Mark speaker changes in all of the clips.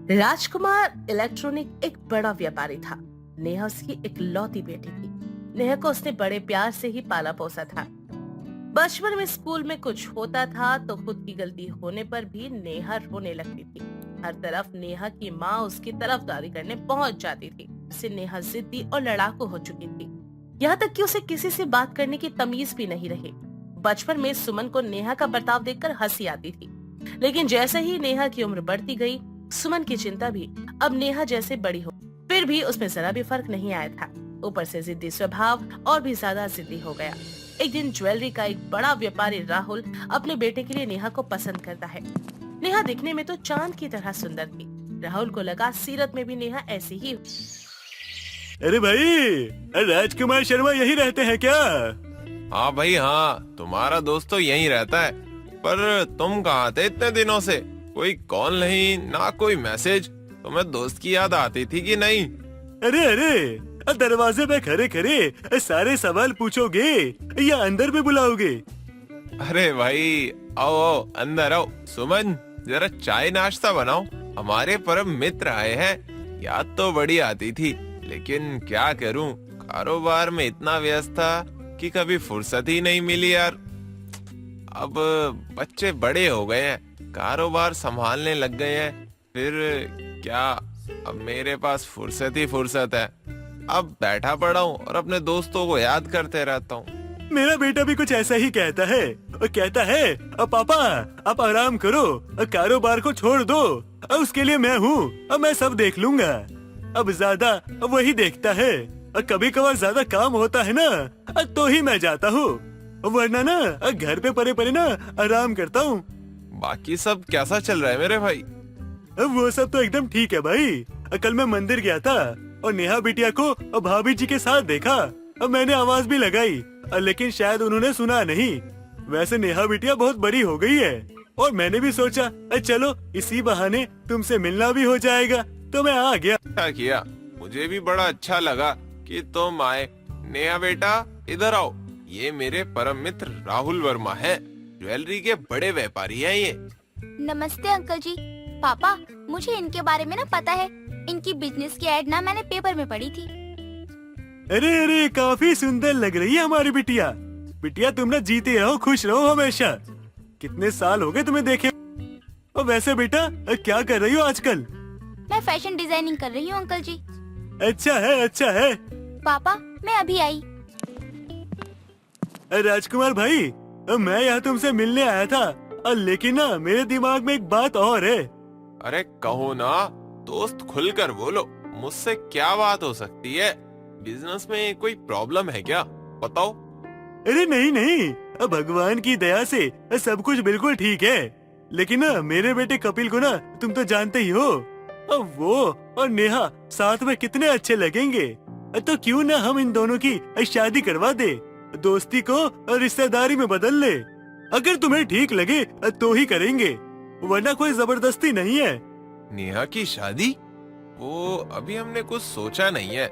Speaker 1: राजकुमार electronic एक बड़ा व्यापारी था। नेहा उसकी इकलौती बेटी थी। नेहा को उसने बड़े प्यार से ही पाला पोसा था। बचपन में स्कूल में कुछ होता था तो खुद की गलती होने पर भी नेहा रोने लगती थी। हर तरफ नेहा की माँ उसकी तरफदारी करने पहुंच जाती थी। उससे नेहा जिद्दी और लड़ाकू हो चुकी थी, यहाँ तक कि उसे किसी से बात करने की तमीज भी नहीं रही। बचपन में सुमन को नेहा का बर्ताव देखकर हंसी आती थी, लेकिन जैसे ही नेहा की उम्र बढ़ती गई, सुमन की चिंता भी अब नेहा जैसे बड़ी हो, फिर भी उसमें जरा भी फर्क नहीं आया था। ऊपर से जिद्दी स्वभाव और भी ज्यादा जिद्दी हो गया। एक दिन ज्वेलरी का एक बड़ा व्यापारी राहुल अपने बेटे के लिए नेहा को पसंद करता है। नेहा दिखने में तो चांद की तरह सुंदर थी। राहुल को लगा सीरत में भी नेहा ऐसी ही।
Speaker 2: अरे भाई, राजकुमार शर्मा यही रहते हैं क्या?
Speaker 3: हाँ भाई हाँ, तुम्हारा दोस्त तो यहीं रहता है। पर तुम कहाँ थे इतने दिनों से? कोई कॉल नहीं ना कोई मैसेज। तुम्हें दोस्त की याद आती थी कि नहीं?
Speaker 2: अरे अरे, दरवाजे पे खड़े खड़े सारे सवाल पूछोगे या अंदर में बुलाओगे?
Speaker 3: अरे भाई आओ आओ अंदर आओ। सुमन जरा चाय नाश्ता बनाओ, हमारे परम मित्र आए हैं। याद तो बड़ी आती थी, लेकिन क्या करूं, कारोबार में इतना व्यस्त था कि कभी फुर्सत ही नहीं मिली यार। अब बच्चे बड़े हो गए हैं, कारोबार संभालने लग गए हैं, फिर क्या अब मेरे पास फुर्सत ही फुर्सत है। अब बैठा पड़ा हूँ और अपने दोस्तों को याद करते रहता हूँ।
Speaker 2: मेरा बेटा भी कुछ ऐसा ही कहता है। और कहता है, पापा आप आराम करो, कारोबार को छोड़ दो, उसके लिए मैं हूँ, मैं सब देख लूंगा। अब ज्यादा वही देखता है, कभी कभार ज्यादा काम होता है ना तो ही मैं जाता हूँ, वरना ना घर पे परे परे ना आराम करता हूँ।
Speaker 3: बाकी सब कैसा चल रहा है मेरे भाई?
Speaker 2: वो सब तो एकदम ठीक है भाई। कल मैं मंदिर गया था और नेहा बिटिया को भाभी जी के साथ देखा। मैंने आवाज भी लगाई, लेकिन शायद उन्होंने सुना नहीं। वैसे नेहा बिटिया बहुत बड़ी हो गई है और मैंने भी सोचा चलो इसी बहाने तुमसे मिलना भी हो जाएगा, तो मैं आ गया।
Speaker 3: क्या किया, मुझे भी बड़ा अच्छा लगा कि तुम आए। नेहा बेटा इधर आओ, ये मेरे परम मित्र राहुल वर्मा हैं, ज्वेलरी के बड़े व्यापारी हैं ये।
Speaker 4: नमस्ते अंकल जी। पापा, मुझे इनके बारे में ना पता है। इनकी बिजनेस की एड ना मैंने पेपर में पढ़ी थी।
Speaker 2: अरे अरे, काफी सुंदर लग रही है हमारी बिटिया। बिटिया तुम ना जीते रहो, खुश रहो हमेशा। कितने साल हो गए तुम्हें देखे। और वैसे बेटा क्या कर रही हो आजकल?
Speaker 4: मैं फैशन डिजाइनिंग कर रही हूँ अंकल जी।
Speaker 2: अच्छा है, अच्छा है।
Speaker 4: पापा मैं अभी आई।
Speaker 2: राजकुमार भाई, मैं यहाँ तुमसे मिलने आया था, लेकिन ना मेरे दिमाग में एक बात और है।
Speaker 3: अरे कहो ना दोस्त, खुलकर बोलो, मुझसे क्या बात हो सकती है? बिजनेस में कोई प्रॉब्लम है क्या? बताओ।
Speaker 2: अरे नहीं नहीं, भगवान की दया से सब कुछ बिल्कुल ठीक है। लेकिन ना मेरे बेटे कपिल को ना तुम तो जानते ही हो, वो और नेहा साथ में कितने अच्छे लगेंगे। तो क्यों ना हम इन दोनों की शादी करवा दे, दोस्ती को रिश्तेदारी में बदल ले। अगर तुम्हें ठीक लगे तो ही करेंगे, वरना कोई जबरदस्ती नहीं है।
Speaker 3: नेहा की शादी? वो अभी हमने कुछ सोचा नहीं है।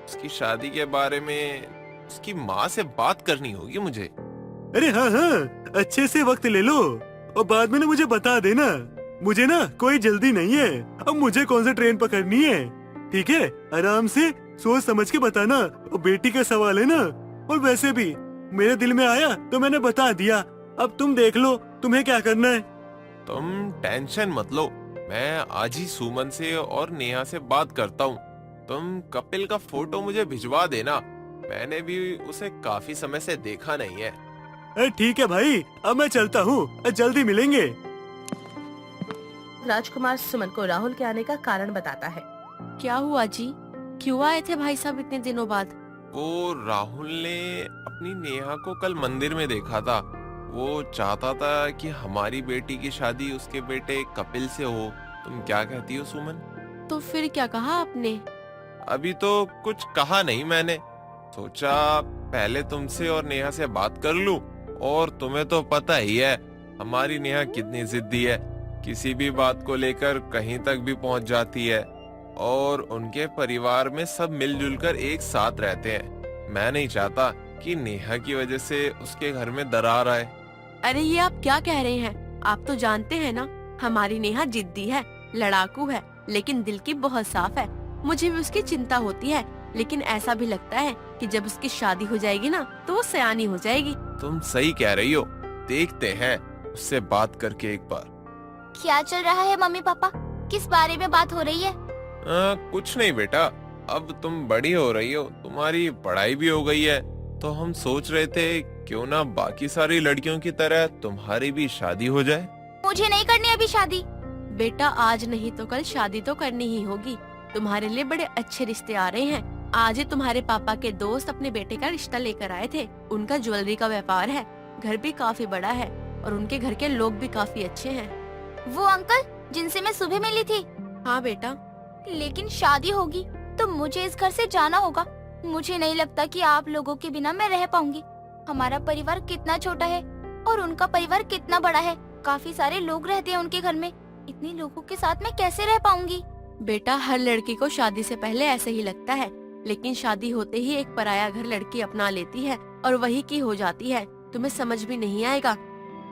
Speaker 3: उसकी शादी के बारे में उसकी माँ से बात करनी होगी मुझे।
Speaker 2: अरे हाँ हाँ, अच्छे से वक्त ले लो और बाद में ना मुझे बता देना। मुझे ना कोई जल्दी नहीं है, अब मुझे कौन सा ट्रेन पकड़नी है। ठीक है, आराम से सोच समझ के बताना। और बेटी का सवाल है ना, और वैसे भी मेरे दिल में आया तो मैंने बता दिया। अब तुम देख लो तुम्हें क्या करना है।
Speaker 3: तुम टेंशन मत लो, मैं आज ही सुमन से और नेहा से बात करता हूँ। तुम कपिल का फोटो मुझे भिजवा देना, मैंने भी उसे काफी समय से देखा नहीं है।
Speaker 2: ठीक है भाई, अब मैं चलता हूँ, जल्दी मिलेंगे।
Speaker 1: राजकुमार सुमन को राहुल के आने का कारण बताता है।
Speaker 5: क्या हुआ जी, क्यों आए थे भाई साहब इतने दिनों बाद?
Speaker 3: वो राहुल ने अपनी नेहा को कल मंदिर में देखा था। वो चाहता था कि हमारी बेटी की शादी उसके बेटे कपिल से हो। तुम क्या कहती हो सुमन?
Speaker 5: तो फिर क्या कहा आपने?
Speaker 3: अभी तो कुछ कहा नहीं मैंने, सोचा पहले तुमसे और नेहा से बात कर लूं। और तुम्हें तो पता ही है हमारी नेहा कितनी जिद्दी है, किसी भी बात को लेकर कहीं तक भी पहुंच जाती है। और उनके परिवार में सब मिलजुल कर एक साथ रहते हैं। मैं नहीं चाहता कि नेहा की वजह से उसके घर में दरार आए।
Speaker 5: अरे ये आप क्या कह रहे हैं? आप तो जानते हैं ना, हमारी नेहा जिद्दी है, लड़ाकू है, लेकिन दिल की बहुत साफ है। मुझे भी उसकी चिंता होती है, लेकिन ऐसा भी लगता है कि जब उसकी शादी हो जाएगी ना तो वो सयानी हो जाएगी।
Speaker 3: तुम सही कह रही हो, देखते हैं उससे बात करके एक बार।
Speaker 4: क्या चल रहा है मम्मी पापा? किस बारे में बात हो रही है?
Speaker 3: कुछ नहीं बेटा, अब तुम बड़ी हो रही हो, तुम्हारी पढ़ाई भी हो गई है, तो हम सोच रहे थे क्यों ना बाकी सारी लड़कियों की तरह तुम्हारी भी शादी हो जाए।
Speaker 4: मुझे नहीं करनी अभी शादी।
Speaker 5: बेटा आज नहीं तो कल शादी तो करनी ही होगी। तुम्हारे लिए बड़े अच्छे रिश्ते आ रहे हैं। आज ही तुम्हारे पापा के दोस्त अपने बेटे का रिश्ता लेकर आए थे। उनका ज्वेलरी का व्यापार है, घर भी काफी बड़ा है और उनके घर के लोग भी काफी अच्छे हैं।
Speaker 4: वो अंकल जिनसे मैं सुबह मिली थी?
Speaker 5: हाँ बेटा।
Speaker 4: लेकिन शादी होगी तो मुझे इस घर से जाना होगा। मुझे नहीं लगता कि आप लोगों के बिना मैं रह पाऊंगी। हमारा परिवार कितना छोटा है और उनका परिवार कितना बड़ा है। काफी सारे लोग रहते हैं उनके घर में। इतने लोगों के साथ मैं कैसे रह पाऊंगी?
Speaker 5: बेटा हर लड़की को शादी से पहले ऐसे ही लगता है, लेकिन शादी होते ही एक पराया घर लड़की अपना लेती है और वही की हो जाती है। तुम्हें समझ भी नहीं आएगा।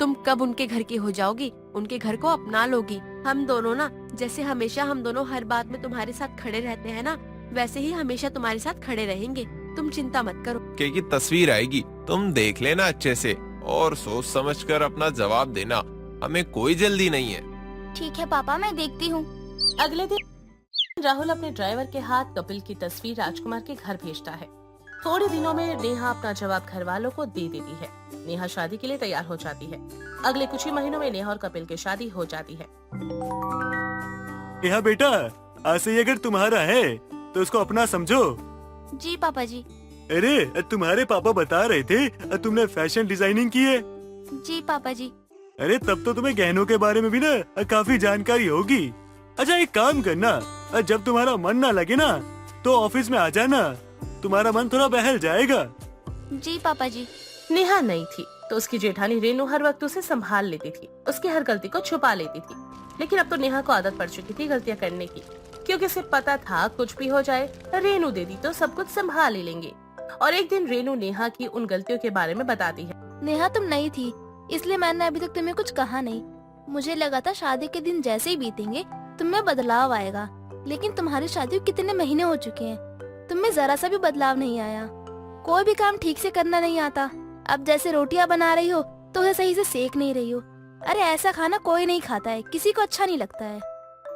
Speaker 5: तुम कब उनके घर की हो जाओगी, उनके घर को अपना लोगी। हम दोनों ना, जैसे हमेशा हम दोनों हर बात में तुम्हारे साथ खड़े रहते हैं ना, वैसे ही हमेशा तुम्हारे साथ खड़े रहेंगे। तुम चिंता मत करो।
Speaker 3: की तस्वीर आएगी, तुम देख लेना अच्छे से और सोच समझकर अपना जवाब देना। हमें कोई जल्दी नहीं है।
Speaker 4: ठीक है पापा, मैं देखती हूँ।
Speaker 1: अगले दिन राहुल अपने ड्राइवर के हाथ कपिल की तस्वीर राजकुमार के घर भेजता है। थोड़े दिनों में नेहा अपना जवाब घर वालों को दे देती है। नेहा शादी के लिए तैयार हो जाती है। अगले कुछ ही महीनों में नेहा और कपिल की शादी हो जाती है।
Speaker 2: नेहा बेटा, आज से ये अगर तुम्हारा है तो उसको अपना समझो।
Speaker 4: जी पापा जी।
Speaker 2: अरे तुम्हारे पापा बता रहे थे तुमने फैशन डिजाइनिंग की है।
Speaker 4: जी पापा जी।
Speaker 2: अरे तब तो तुम्हें गहनों के बारे में भी ना काफी जानकारी होगी। अच्छा एक काम करना, जब तुम्हारा मन ना लगे ना तो ऑफिस में आ जाना, तुम्हारा मन थोड़ा बहल जाएगा।
Speaker 4: जी पापा जी।
Speaker 1: नेहा नहीं थी तो उसकी जेठानी रेनू हर वक्त उसे संभाल लेती थी, उसकी हर गलती को छुपा लेती थी। लेकिन अब तो नेहा को आदत पड़ चुकी थी गलतियां करने की, क्योंकि उसे पता था कुछ भी हो जाए रेनू दीदी तो सब कुछ संभाल ही लेंगे। और एक दिन रेनू नेहा की उन गलतियों के बारे में बताती है।
Speaker 4: नेहा तुम नई थी इसलिए मैंने अभी तक तुम्हें कुछ कहा नहीं। मुझे लगा था शादी के दिन जैसे ही बीतेंगे तुम में बदलाव आएगा, लेकिन तुम्हारी शादी को कितने महीने हो चुके हैं, तुम में जरा सा भी बदलाव नहीं आया। कोई भी काम ठीक से करना नहीं आता। अब जैसे रोटियां बना रही हो तो उसे सही से सेक नहीं रही हो। अरे ऐसा खाना कोई नहीं खाता है, किसी को अच्छा नहीं लगता है।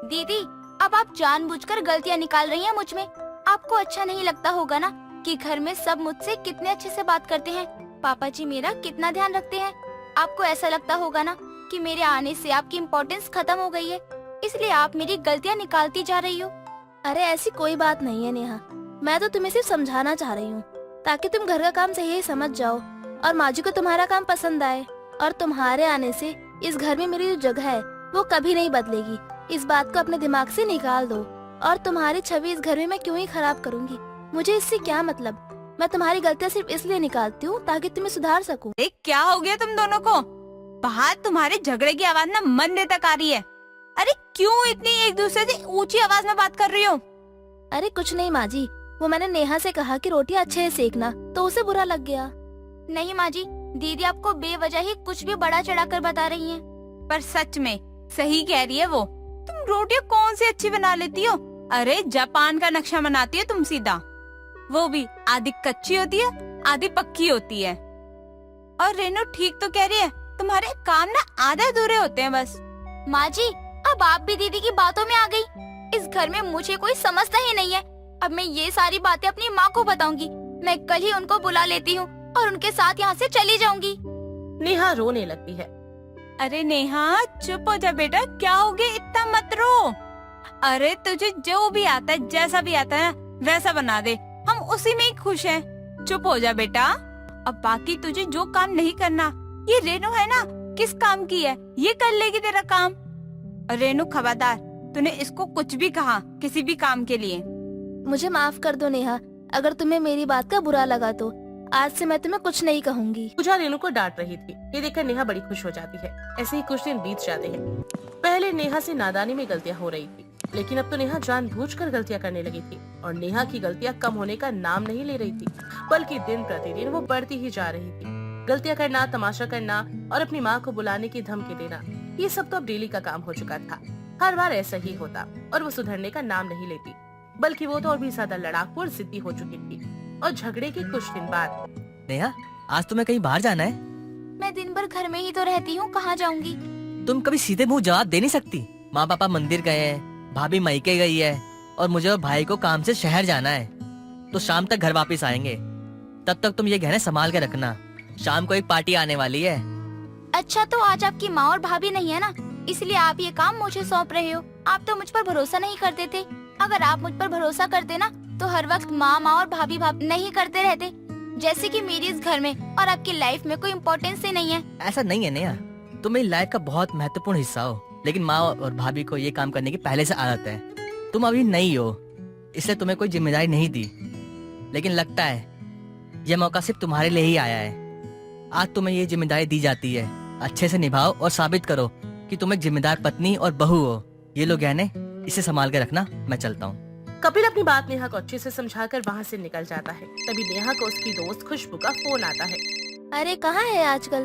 Speaker 4: दीदी अब आप जानबूझकर गलतियां निकाल रही हैं मुझ में। आपको अच्छा नहीं लगता होगा ना कि घर में सब मुझसे कितने अच्छे से बात करते हैं, पापा जी मेरा कितना ध्यान रखते हैं। आपको ऐसा लगता होगा ना कि मेरे आने से आपकी इम्पोर्टेंस खत्म हो गई है, इसलिए आप मेरी गलतियां निकालती जा रही हो। अरे ऐसी कोई बात नहीं है नेहा, मैं तो तुम्हें सिर्फ समझाना चाह रही हूँ ताकि तुम घर का काम सही समझ जाओ और माँ जी को तुम्हारा काम पसंद आए। और तुम्हारे आने से इस घर में मेरी जो जगह है वो कभी नहीं बदलेगी। इस बात को अपने दिमाग से निकाल दो। और तुम्हारी छवि इस घर में मैं क्यों ही खराब करूँगी, मुझे इससे क्या मतलब। मैं तुम्हारी गलतियाँ सिर्फ इसलिए निकालती हूँ ताकि तुम्हें सुधार सकूं।
Speaker 6: क्या हो गया तुम दोनों को? बाहर तुम्हारे झगड़े की आवाज ना मंदिर तक आ रही है। अरे क्यों इतनी एक दूसरे से ऊंची आवाज में बात कर रही हो?
Speaker 4: अरे कुछ नहीं माँ जी, वो मैंने नेहा से कहा कि रोटी अच्छे से सेकना तो उसे बुरा लग गया। नहीं माँ जी, दीदी आपको बेवजह ही कुछ भी बड़ा चढ़ाकर बता रही हैं।
Speaker 6: पर सच में सही कह रही है वो। तुम रोटियां कौन सी अच्छी बना लेती हो? अरे जापान का नक्शा बनाती हो तुम सीधा, वो भी आधी कच्ची होती है आधी पक्की होती है। और रेनू ठीक तो कह रही है, तुम्हारे काम ना आधे अधूरे होते हैं बस।
Speaker 4: माँ जी अब आप भी दीदी की बातों में आ गई। इस घर में मुझे कोई समझता ही नहीं है। अब मैं ये सारी बातें अपनी माँ को बताऊंगी। मैं कल ही उनको बुला लेती हूँ और उनके साथ यहाँ से चली जाऊंगी।
Speaker 1: नेहा रोने लगती है।
Speaker 6: अरे नेहा चुप हो जा बेटा, क्या हो गया, इतना मत रो। अरे तुझे जो भी आता है जैसा भी आता है ना वैसा बना दे, हम उसी में ही खुश हैं। चुप हो जा बेटा। अब बाकी तुझे जो काम नहीं करना, ये रेनू है ना किस काम की है, ये कर लेगी तेरा काम। रेनू खबरदार, तूने इसको कुछ भी कहा किसी भी काम के लिए।
Speaker 4: मुझे माफ कर दो नेहा, अगर तुम्हें मेरी बात का बुरा लगा तो आज से मैं तुम्हें कुछ नहीं कहूँगी।
Speaker 1: पूजा रेनू को डांट रही थी, ये देखकर नेहा बड़ी खुश हो जाती है। ऐसे ही कुछ दिन बीत जाते हैं। पहले नेहा से नादानी में गलतियां हो रही थी, लेकिन अब तो नेहा जानबूझकर गलतियां करने लगी थी और नेहा की गलतियां कम होने का नाम नहीं ले रही थी, बल्कि दिन प्रतिदिन वो बढ़ती ही जा रही थी। गलतियां करना, तमाशा करना और अपनी माँ को बुलाने की धमकी देना, ये सब तो अब डेली का काम हो चुका था। हर बार ऐसा ही होता और वो सुधरने का नाम नहीं लेती, बल्कि वो तो और भी ज्यादा लड़ाकू और जिद्दी हो चुकी थी। और झगड़े के कुछ दिन बाद
Speaker 7: नेहा, आज तुम्हें कहीं बाहर जाना है?
Speaker 4: मैं दिन भर घर में ही तो रहती हूँ, कहाँ जाऊंगी?
Speaker 7: तुम कभी सीधे मुंह जवाब दे नहीं सकती। माँ पापा मंदिर गए हैं, भाभी मायके गई है और मुझे और भाई को काम से शहर जाना है, तो शाम तक घर वापस आएंगे। तब तक तुम ये गहने संभाल के रखना, शाम को एक पार्टी आने वाली है।
Speaker 4: अच्छा, तो आज आपकी माँ और भाभी नहीं है ना, इसलिए आप ये काम मुझे सौंप रहे हो। आप तो मुझ पर भरोसा नहीं करते थे। अगर आप मुझ पर भरोसा करते ना, तो हर वक्त माँ और भाभी नहीं करते रहते, जैसे कि मेरी इस घर में और आपकी लाइफ में कोई इम्पोर्टेंस ही नहीं है।
Speaker 7: ऐसा नहीं है नेहा, तुम मेरी लाइफ का बहुत महत्वपूर्ण हिस्सा हो, लेकिन माँ और भाभी को ये काम करने की पहले से आदत है। तुम अभी नई हो, इसलिए तुम्हें कोई जिम्मेदारी नहीं दी, लेकिन लगता है ये मौका सिर्फ तुम्हारे लिए ही आया है। आज तुम्हें ये जिम्मेदारी दी जाती है, अच्छे से निभाओ और साबित करो कि तुम एक जिम्मेदार पत्नी और बहू हो। ये लो गहने, इसे संभाल के रखना, मैं चलता हूँ।
Speaker 1: कपिल अपनी बात नेहा को अच्छे से समझाकर वहाँ से निकल जाता है। तभी नेहा को उसकी दोस्त खुशबू का फोन आता है।
Speaker 4: अरे कहाँ है आजकल?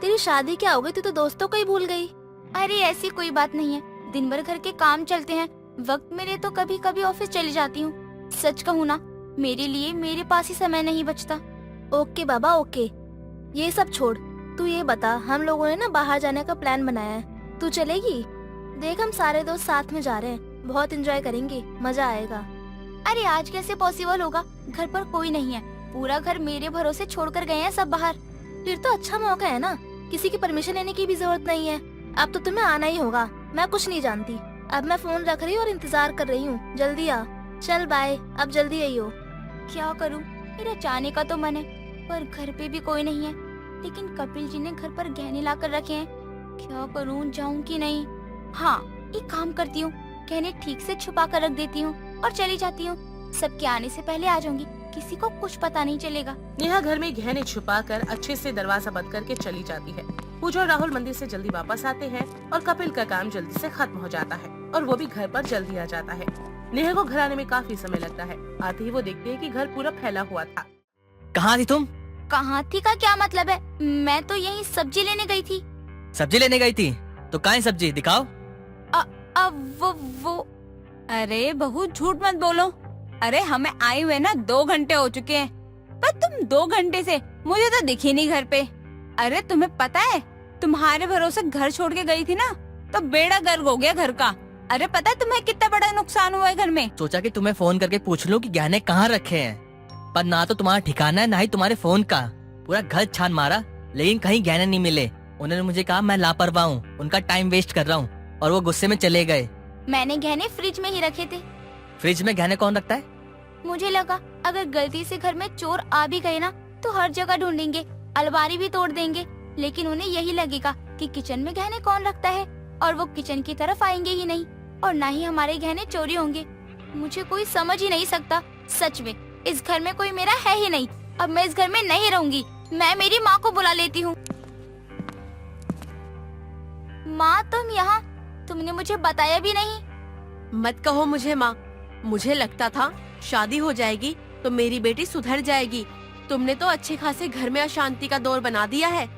Speaker 4: तेरी शादी क्या हो गई? तू तो दोस्तों को ही भूल गई। अरे ऐसी कोई बात नहीं है, दिन भर घर के काम चलते हैं, वक्त मेरे तो कभी कभी ऑफिस चली जाती हूँ। सच कहूँ ना, मेरे लिए मेरे पास ही समय नहीं बचता। ओके बाबा ओके, ये सब छोड़, तू ये बता, हम लोगों ने ना बाहर जाने का प्लान बनाया है, तू चलेगी? देख हम सारे दोस्त साथ में जा रहे हैं, बहुत एंजॉय करेंगे, मजा आएगा। अरे आज कैसे पॉसिबल होगा? घर पर कोई नहीं है, पूरा घर मेरे भरोसे छोड़कर गए हैं सब बाहर। फिर तो अच्छा मौका है ना, किसी की परमिशन लेने की भी जरूरत नहीं है। अब तो तुम्हें आना ही होगा, मैं कुछ नहीं जानती। अब मैं फोन रख रही हूँ और इंतजार कर रही हूँ, जल्दी आ। चल बाय, अब जल्दी आइयो। क्या करूँ, मेरा जाने का तो मन है, पर घर पे भी कोई नहीं है। लेकिन कपिल जी ने घर पर गहने ला कर रखे हैं, क्या करूँ, जाऊँ कि नहीं? हाँ, एक काम करती हूँ, गहने ठीक से छुपा कर रख देती हूँ और चली जाती हूँ। सबके आने से पहले आ जाऊंगी, किसी को कुछ पता नहीं चलेगा।
Speaker 1: नेहा घर में गहने छुपाकर अच्छे से दरवाजा बंद करके चली जाती है। पूजा और राहुल मंदिर से जल्दी वापस आते हैं और कपिल का काम जल्दी से खत्म हो जाता है और वो भी घर पर जल्दी आ जाता है। नेहा को घर आने में काफी समय लगता है। आते ही वो देखती है कि घर पूरा फैला हुआ था।
Speaker 7: कहाँ थी तुम?
Speaker 4: कहाँ थी का क्या मतलब है? मैं तो यहीं सब्जी लेने गई थी।
Speaker 7: सब्जी लेने गई थी? तो कहाँ है सब्जी, दिखाओ।
Speaker 6: अब वो अरे बहू झूठ मत बोलो। अरे हमें आए हुए ना 2 घंटे हो चुके हैं, पर तुम 2 घंटे से मुझे तो दिखी नहीं घर पे। अरे तुम्हें पता है, तुम्हारे भरोसे घर छोड़ के गई थी ना, तो बेड़ा गर्क हो गया घर का। अरे पता है तुम्हें कितना बड़ा नुकसान हुआ है घर में?
Speaker 7: सोचा कि तुम्हें फोन करके पूछ लूं कि गहने कहाँ रखे हैं, पर ना तो तुम्हारा ठिकाना है ना ही तुम्हारे फोन का। पूरा घर छान मारा, लेकिन कहीं गहने नहीं मिले। उन्होंने मुझे कहा मैं लापरवाह हूँ, उनका टाइम वेस्ट कर रहा हूँ, और वो गुस्से में चले गए।
Speaker 4: मैंने गहने फ्रिज में ही रखे थे।
Speaker 7: फ्रिज में गहने कौन रखता है?
Speaker 4: मुझे लगा अगर गलती से घर में चोर आ भी गए ना, तो हर जगह ढूंढेंगे, अलमारी भी तोड़ देंगे, लेकिन उन्हें यही लगेगा कि किचन में गहने कौन रखता है, और वो किचन की तरफ आएंगे ही नहीं, और ना ही हमारे गहने चोरी होंगे। मुझे कोई समझ ही नहीं सकता। सच में इस घर में कोई मेरा है ही नहीं। अब मैं इस घर में नहीं रहूंगी, मैं मेरी माँ को बुला लेती हूँ। माँ तुम यहाँ, तुमने मुझे बताया भी नहीं।
Speaker 5: मत कहो मुझे माँ, मुझे लगता था शादी हो जाएगी तो मेरी बेटी सुधर जाएगी। तुमने तो अच्छे खासे घर में अशांति का दौर बना दिया है।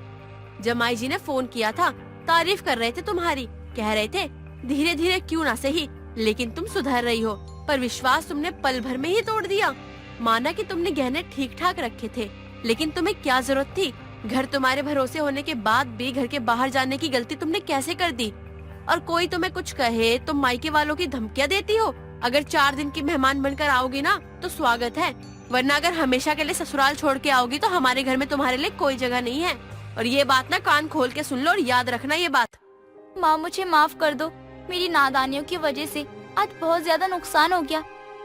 Speaker 5: जमाई जी ने फोन किया था, तारीफ कर रहे थे तुम्हारी, कह रहे थे धीरे धीरे क्यों ना सही, लेकिन तुम सुधर रही हो। पर विश्वास तुमने पल भर में ही तोड़ दिया। माना कि तुमने गहने ठीक ठाक रखे थे, लेकिन तुम्हें क्या जरूरत थी? घर तुम्हारे भरोसे होने के बाद भी घर के बाहर जाने की गलती तुमने कैसे कर दी? और कोई तुम्हें कुछ कहे तो मायके वालों की धमकियां देती हो। अगर 4 दिन की मेहमान बनकर आओगी ना तो स्वागत है, वरना अगर हमेशा के लिए ससुराल छोड़ के आओगी तो हमारे घर में तुम्हारे लिए कोई जगह नहीं है। और ये बात ना कान खोल के सुन लो और याद रखना ये बात।
Speaker 4: माँ मुझे माफ कर दो, मेरी नादानियों की वजह से आज बहुत ज्यादा नुकसान हो गया।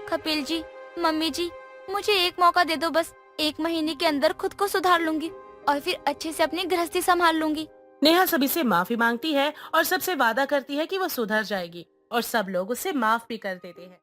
Speaker 4: कपिल जी, मम्मी जी, मुझे एक मौका दे दो बस। 1 महीने के अंदर खुद को सुधार लूंगी और फिर अच्छे से अपनी गृहस्थी संभाल लूंगी।
Speaker 1: नेहा सभी से माफी मांगती है और सबसे वादा करती है कि वो सुधर जाएगी, और सब लोग उसे माफ भी कर देते हैं।